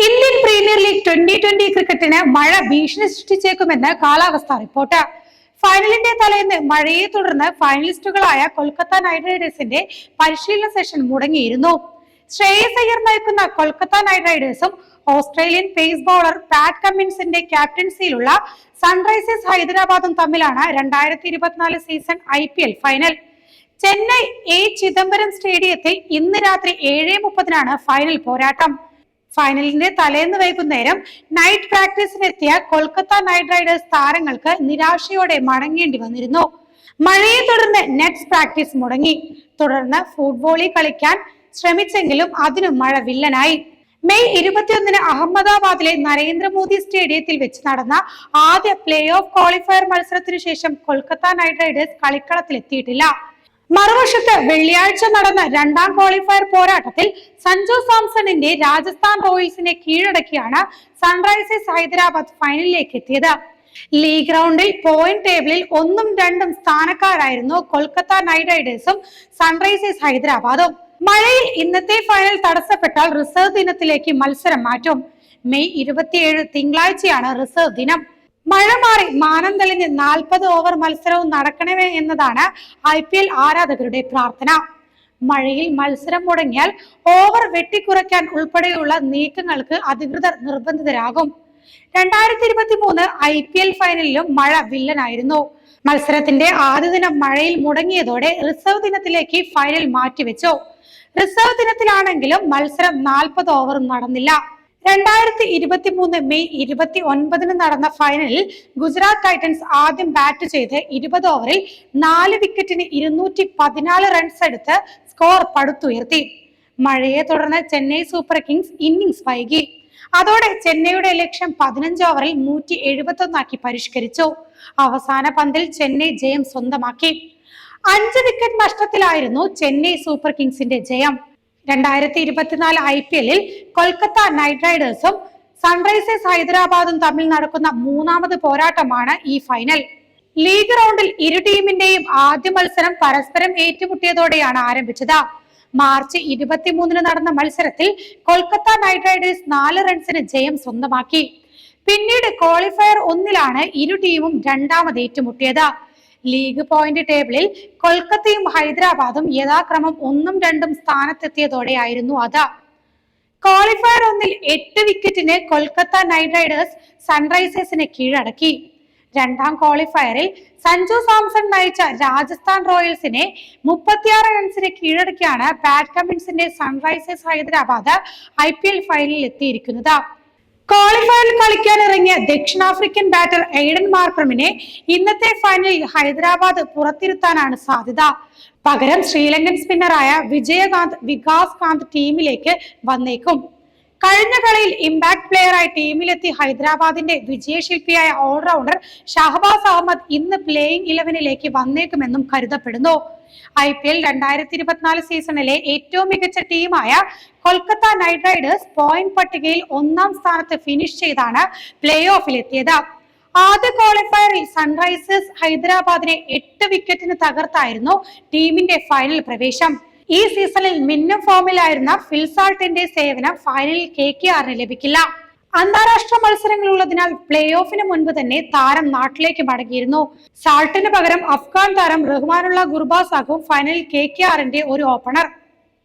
Indian premier league 2020 ക്രിക്കറ്റിന് മഴ ഭീഷണി സൃഷ്ടിച്ചേക്കുമെന്ന് കാലാവസ്ഥാ റിപ്പോർട്ട്. ഫൈനലിന്റെ തലേന്ന് മഴയെ തുടർന്ന് ഫൈനലിസ്റ്റുകളായ കൊൽക്കത്ത നൈറ്റ് റൈഡേഴ്സിന്റെ പരിശീലന സെഷൻ മുടങ്ങിയിരുന്നു. ശ്രേയസ് അയ്യർ നയിക്കുന്ന കൊൽക്കത്ത നൈറ്റ് റൈഡേഴ്സും ഓസ്ട്രേലിയൻ പേസ് ബൗളർ പാറ്റ് കമ്മിൻസിന്റെ ക്യാപ്റ്റൻസിയിലുള്ള സൺറൈസേഴ്സ് ഹൈദരാബാദും തമ്മിലാണ് 2024 season IPL final. Chennai Chidambaram സ്റ്റേഡിയത്തിൽ ഇന്ന് രാത്രി 7:30 ഫൈനൽ പോരാട്ടം. ഫൈനലിന്റെ തലേന്ന് വൈകുന്നേരം നൈറ്റ് പ്രാക്ടീസിനെത്തിയ കൊൽക്കത്ത നൈറ്റ് റൈഡേഴ്സ് താരങ്ങൾക്ക് നിരാശയോടെ മടങ്ങേണ്ടി വന്നിരുന്നു. മഴയെ തുടർന്ന് നെറ്റ്സ് പ്രാക്ടീസ് മുടങ്ങി. തുടർന്ന് ഫുട്ബോളിൽ കളിക്കാൻ ശ്രമിച്ചെങ്കിലും അതിനും മഴ വില്ലനായി. മെയ് 21 അഹമ്മദാബാദിലെ നരേന്ദ്രമോദി സ്റ്റേഡിയത്തിൽ വെച്ച് നടന്ന ആദ്യ പ്ലേ ഓഫ് ക്വാളിഫയർ മത്സരത്തിനു ശേഷം കൊൽക്കത്ത നൈറ്റ് റൈഡേഴ്സ് കളിക്കളത്തിലെത്തിയിട്ടില്ല. മറുവശത്ത് വെള്ളിയാഴ്ച നടന്ന രണ്ടാം ക്വാളിഫയർ പോരാട്ടത്തിൽ സഞ്ജു സാംസണിന്റെ രാജസ്ഥാൻ റോയൽസിനെ കീഴടക്കിയാണ് സൺറൈസേഴ്സ് ഹൈദരാബാദ് ഫൈനലിലേക്ക് എത്തിയത്. ലീഗ് റൗണ്ടിൽ പോയിന്റ് ടേബിളിൽ 1ഉം 2ഉം സ്ഥാനക്കാരായിരുന്നു കൊൽക്കത്ത നൈറ്റ് റൈഡേഴ്സും സൺറൈസേഴ്സ് ഹൈദരാബാദും. മഴയിൽ ഇന്നത്തെ ഫൈനൽ തടസ്സപ്പെട്ടാൽ റിസർവ് ദിനത്തിലേക്ക് മത്സരം മാറ്റും. മെയ് 27 തിങ്കളാഴ്ചയാണ് റിസർവ് ദിനം. മഴ മാറി മാനം തെളിഞ്ഞ് 40 ഓവർ മത്സരവും നടക്കണമേ എന്നതാണ് IPL ആരാധകരുടെ പ്രാർത്ഥന. മഴയിൽ മത്സരം മുടങ്ങിയാൽ ഓവർ വെട്ടിക്കുറയ്ക്കാൻ ഉൾപ്പെടെയുള്ള നീക്കങ്ങൾക്ക് അധികൃതർ നിർബന്ധിതരാകും. 2023 IPL ഫൈനലിലും മഴ വില്ലനായിരുന്നു. മത്സരത്തിന്റെ ആദ്യ ദിനം മഴയിൽ മുടങ്ങിയതോടെ റിസർവ് ദിനത്തിലേക്ക് ഫൈനൽ മാറ്റിവെച്ചു. റിസർവ് ദിനത്തിലാണെങ്കിലും മത്സരം 40 ഓവറും നടന്നില്ല. 2023 മെയ് 29 നടന്ന ഫൈനലിൽ ഗുജറാത്ത് ടൈറ്റൻസ് ആദ്യം ബാറ്റ് ചെയ്ത് 20 ഓവറിൽ 4 വിക്കറ്റിന് 214 റൺസ് എടുത്ത് സ്കോർ പടുത്തുയർത്തി. മഴയെ തുടർന്ന് ചെന്നൈ സൂപ്പർ കിങ്സ് ഇന്നിംഗ്സ് വൈകി. അതോടെ ചെന്നൈയുടെ ലക്ഷ്യം 15 ഓവറിൽ 171 പരിഷ്കരിച്ചു. അവസാന പന്തിൽ ചെന്നൈ ജയം സ്വന്തമാക്കി. 5 വിക്കറ്റ് നഷ്ടത്തിലായിരുന്നു ചെന്നൈ സൂപ്പർ കിങ്സിന്റെ ജയം. 2024 IPL-ൽ കൊൽക്കത്ത നൈറ്റ് റൈഡേഴ്സും സൺറൈസേഴ്സ് ഹൈദരാബാദും തമ്മിൽ നടക്കുന്ന മൂന്നാമത് പോരാട്ടമാണ് ഈ ഫൈനൽ. ലീഗ് റൗണ്ടിൽ ഇരു ടീമിന്റെയും ആദ്യ മത്സരം പരസ്പരം ഏറ്റുമുട്ടിയതോടെയാണ് ആരംഭിച്ചത്. മാർച്ച് 23 നടന്ന മത്സരത്തിൽ കൊൽക്കത്ത നൈറ്റ് റൈഡേഴ്സ് 4 റൺസിന് ജയം സ്വന്തമാക്കി. പിന്നീട് ക്വാളിഫയർ 1-ലാണ് ഇരു ടീമും രണ്ടാമത് ഏറ്റുമുട്ടിയത്. ലീഗ് പോയിന്റ് ടേബിളിൽ കൊൽക്കത്തയും ഹൈദരാബാദും യഥാക്രമം 1ഉം 2ഉം സ്ഥാനത്തെത്തിയതോടെയായിരുന്നു അത്. ക്വാളിഫയർ 1-ൽ 8 വിക്കറ്റിന് കൊൽക്കത്ത നൈറ്റ് റൈഡേഴ്സ് സൺറൈസേഴ്സിനെ കീഴടക്കി. രണ്ടാം ക്വാളിഫയറിൽ സഞ്ജു സാംസൺ നയിച്ച രാജസ്ഥാൻ റോയൽസിനെ 36 റൺസിന് കീഴടക്കിയാണ് പാറ്റ് കമ്മിൻസിന്റെ സൺറൈസേഴ്സ് ഹൈദരാബാദ് IPL ഫൈനലിൽ എത്തിയിരിക്കുന്നത്. ക്വാളിഫയറിൽ കളിക്കാനിറങ്ങിയ ദക്ഷിണാഫ്രിക്കൻ ബാറ്റർ എയ്ഡൻ മാർക്രമിനെ ഇന്നത്തെ ഫൈനലിൽ ഹൈദരാബാദ് പുറത്തിരുത്താനാണ് സാധ്യത. പകരം ശ്രീലങ്കൻ സ്പിന്നറായ വികാസ് കാന്ത് ടീമിലേക്ക് വന്നേക്കും. കഴിഞ്ഞ കളിയിൽ ഇമ്പാക്ട് പ്ലെയറായി ടീമിലെത്തി ഹൈദരാബാദിന്റെ വിജയശില്പിയായ ഓൾറൗണ്ടർ ഷഹബാസ് അഹമ്മദ് ഇന്ന് പ്ലേയിങ് 11-ലേക്ക് വന്നേക്കുമെന്നും കരുതപ്പെടുന്നു. IPL 2024 സീസണിലെ ഏറ്റവും മികച്ച ടീമായ കൊൽക്കത്ത നൈറ്റ് റൈഡേഴ്സ് പോയിന്റ് പട്ടികയിൽ 1-ാം സ്ഥാനത്ത് ഫിനിഷ് ചെയ്താണ് പ്ലേ ഓഫിലെത്തിയത്. ആദ്യ ക്വാളിഫയറിൽ സൺറൈസേഴ്സ് ഹൈദരാബാദിനെ 8 വിക്കറ്റിന് തകർത്തായിരുന്നു ടീമിന്റെ ഫൈനൽ പ്രവേശം. ഈ സീസണിൽ മിന്നും ഫോമിലായിരുന്ന ഫിൽ സാൾട്ടിന്റെ സേവനം ഫൈനലിൽ KKRന് ലഭിക്കില്ല. അന്താരാഷ്ട്ര മത്സരങ്ങൾ ഉള്ളതിനാൽ പ്ലേ ഓഫിന് മുൻപ് തന്നെ താരം നാട്ടിലേക്ക് മടങ്ങിയിരുന്നു. സാൾട്ടിന് പകരം അഫ്ഗാൻ താരം റഹ്മാനുള്ള ഗുർബാസാകും ഫൈനലിൽ KKRന്റെ ഒരു ഓപ്പണർ.